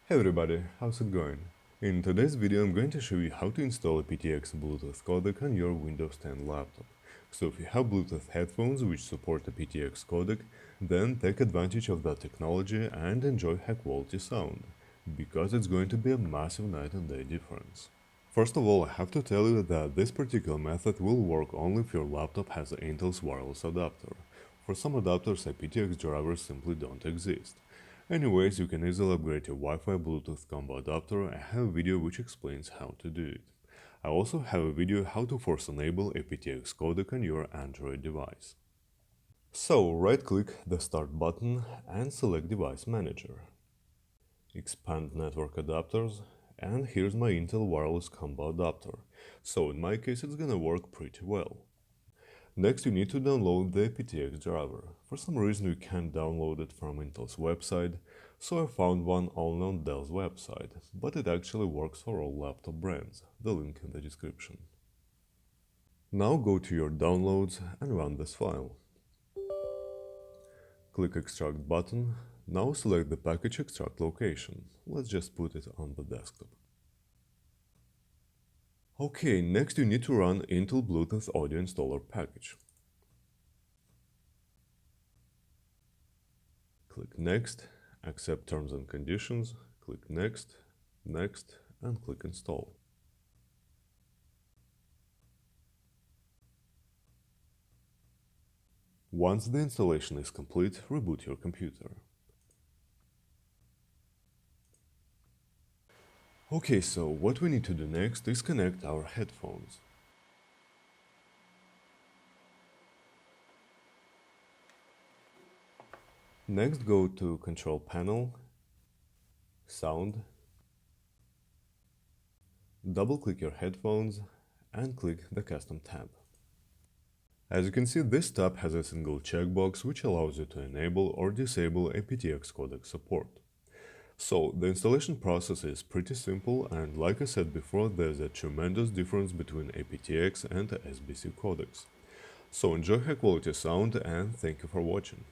Hey everybody, how's it going? In today's video I'm going to show you how to install aptX Bluetooth codec on your Windows 10 laptop. So if you have Bluetooth headphones which support aptX codec, then take advantage of that technology and enjoy high quality sound, because it's going to be a massive night and day difference. First of all, I have to tell you that this particular method will work only if your laptop has Intel's wireless adapter. For some adapters, aptX drivers simply don't exist. Anyways, you can easily upgrade your Wi-Fi Bluetooth combo adapter. I have a video which explains how to do it. I also have a video how to force enable aptX codec on your Android device. So, right-click the Start button and select Device Manager. Expand Network Adapters, and here's my Intel wireless combo adapter. So in my case it's gonna work pretty well. Next you need to download the aptX driver. For some reason you can't download it from Intel's website, so I found one only on Dell's website, but it actually works for all laptop brands, the link in the description. Now go to your downloads and run this file. Click Extract button. Now select the package extract location. Let's just put it on the desktop. Okay, next you need to run Intel Bluetooth Audio Installer package. Click Next, accept terms and conditions, click Next, Next, and click Install. Once the installation is complete, reboot your computer. Okay, so what we need to do next is connect our headphones. Next, go to Control Panel, Sound, double-click your headphones, and click the Custom tab. As you can see, this tab has a single checkbox which allows you to enable or disable aptX codec support. So, the installation process is pretty simple, and like I said before, there's a tremendous difference between aptX and SBC codecs. So enjoy high quality sound and thank you for watching.